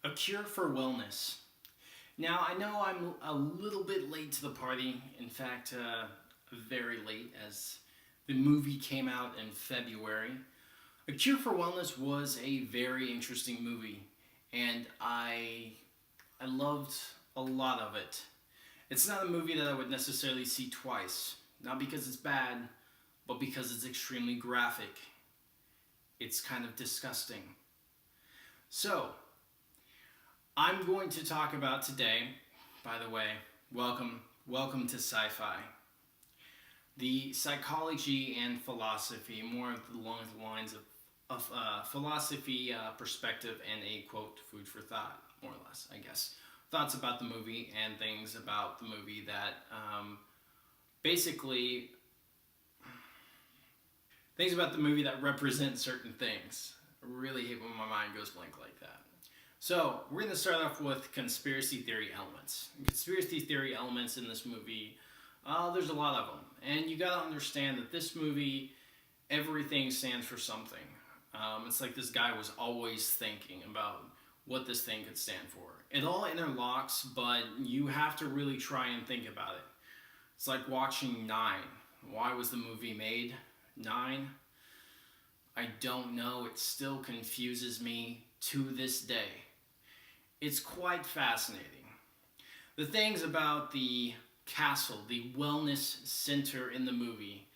A cure for wellness. Now, I know I'm a little bit late to the party. In fact, very late, as the movie came out in February. A Cure for Wellness was a very interesting movie, and I loved a lot of it. It's not a movie that I would necessarily see twice, not because it's bad, but because it's extremely graphic. It's kind of disgusting. So, I'm going to talk about today, by the way, welcome to sci-fi. The psychology and philosophy, more along the lines of philosophy perspective and a quote, food for thought, more or less, I guess. Thoughts about the movie and things about the movie that basically, things about the movie that represent certain things. I really hate when my mind goes blank like that. So, we're going to start off with conspiracy theory elements. Conspiracy theory elements in this movie, there's a lot of them. And you got to understand that this movie, everything stands for something. It's like this guy was always thinking about what this thing could stand for. It all interlocks, but you have to really try and think about it. It's like watching Nine. Why was the movie made? Nine? I don't know. It still confuses me to this day. It's quite fascinating. The things about the castle, the wellness center in the movie,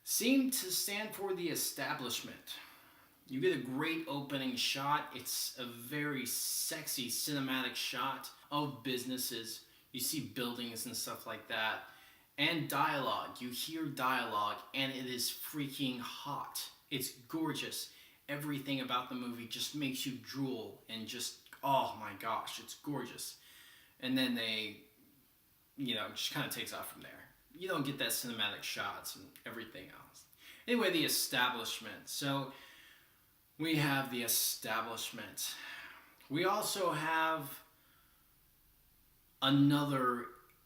seem to stand for the establishment. You get a great opening shot. It's a very sexy cinematic shot of businesses. You see buildings and stuff like that. And dialogue. You hear dialogue and it is freaking hot. It's gorgeous. Everything about the movie just makes you drool and just, oh my gosh, it's gorgeous. And then they, just kind of takes off from there. You don't get that cinematic shots and everything else. Anyway, the establishment. So we have the establishment. We also have another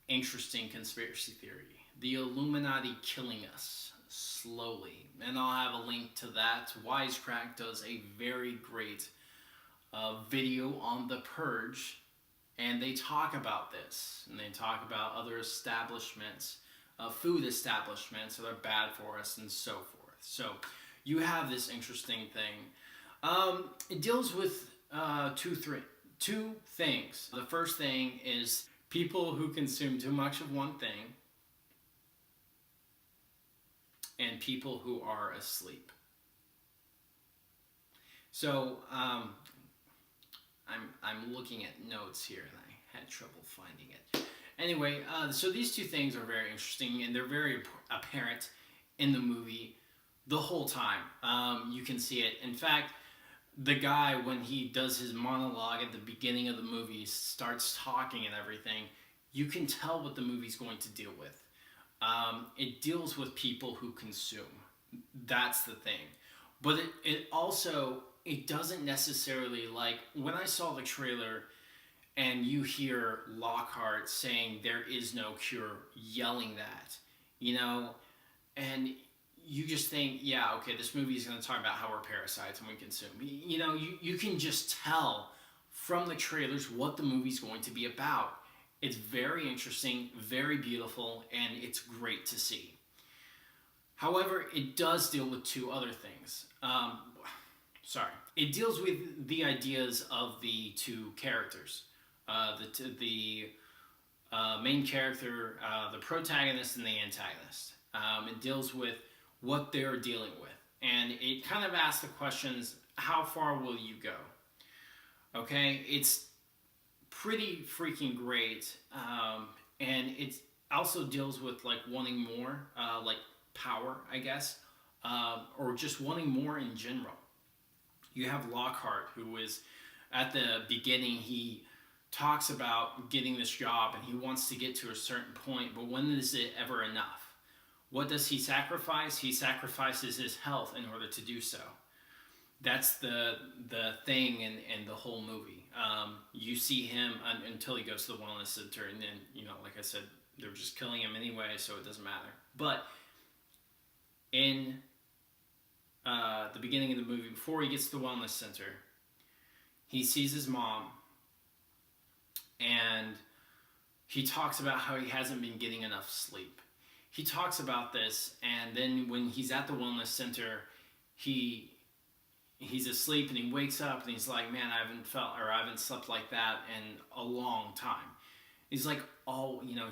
interesting conspiracy theory. The Illuminati killing us slowly. And I'll have a link to that. Wisecrack does a very great video on The Purge. And they talk about this. And they talk about other establishments, food establishments that are bad for us and so forth. So you have this interesting thing. It deals with two things. The first thing is people who consume too much of one thing and people who are asleep. So I'm looking at notes here and I had trouble finding it. Anyway, so these two things are very interesting and they're very apparent in the movie the whole time. You can see it. In fact, the guy, when he does his monologue at the beginning of the movie, starts talking and everything, you can tell what the movie's going to deal with. It deals with people who consume. That's the thing. But it also, it doesn't necessarily, like, when I saw the trailer and you hear Lockhart saying there is no cure, yelling that, and you just think, yeah, okay, this movie is going to talk about how we're parasites and we consume. You can just tell from the trailers what the movie's going to be about. It's very interesting, very beautiful, and it's great to see. However, it does deal with two other things. It deals with the ideas of the two characters. The main character, the protagonist and the antagonist. It deals with what they're dealing with. And it kind of asks the questions, how far will you go? Okay, it's pretty freaking great. And it also deals with like wanting more, like power, I guess, or just wanting more in general. You have Lockhart, who is at the beginning, he talks about getting this job and he wants to get to a certain point, but when is it ever enough? What does he sacrifice? He sacrifices his health in order to do so. That's the thing in the whole movie. You see him until he goes to the wellness center, and then, like I said, they're just killing him anyway, so it doesn't matter. But in the beginning of the movie, before he gets to the wellness center, he sees his mom, and he talks about how he hasn't been getting enough sleep. He talks about this, and then when he's at the wellness center, he he's asleep and he wakes up and he's like, man, I haven't slept like that in a long time. He's like,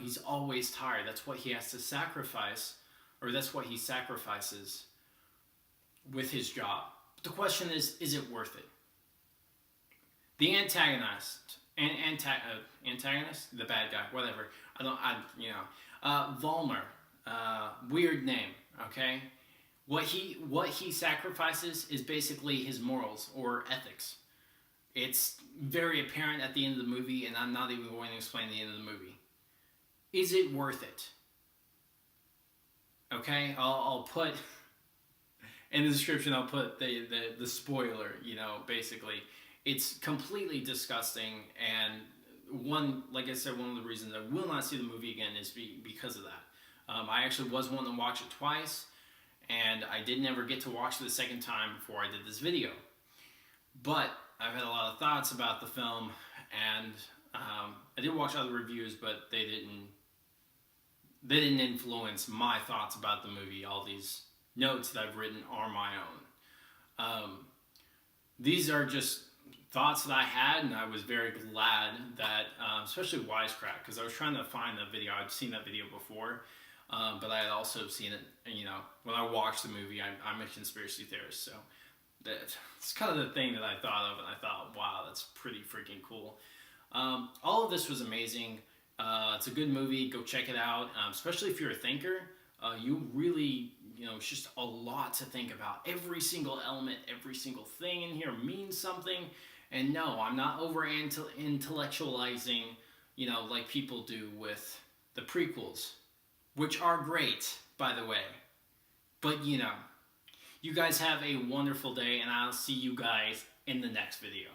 he's always tired. That's what he has to sacrifice, or that's what he sacrifices with his job. But the question is it worth it? The antagonist, the bad guy, whatever. Volmer, weird name. Okay, what he sacrifices is basically his morals or ethics. It's very apparent at the end of the movie, and I'm not even going to explain the end of the movie. Is it worth it? Okay, I'll put in the description. I'll put the spoiler. Basically, it's completely disgusting, and like I said, one of the reasons I will not see the movie again is because of that. I actually was wanting to watch it twice, and I did never get to watch it the second time before I did this video. But I've had a lot of thoughts about the film, and I did watch other reviews, but they didn't influence my thoughts about the movie. All these notes that I've written are my own. These are just thoughts that I had, and I was very glad that, especially Wisecrack, because I was trying to find the video. I'd seen that video before, but I had also seen it, when I watched the movie. I'm a conspiracy theorist, so it's kind of the thing that I thought of, and I thought, wow, that's pretty freaking cool. All of this was amazing. It's a good movie. Go check it out, especially if you're a thinker. You really, it's just a lot to think about. Every single element, every single thing in here means something. And no, I'm not over intellectualizing, like people do with the prequels, which are great, by the way. But, you guys have a wonderful day, and I'll see you guys in the next video.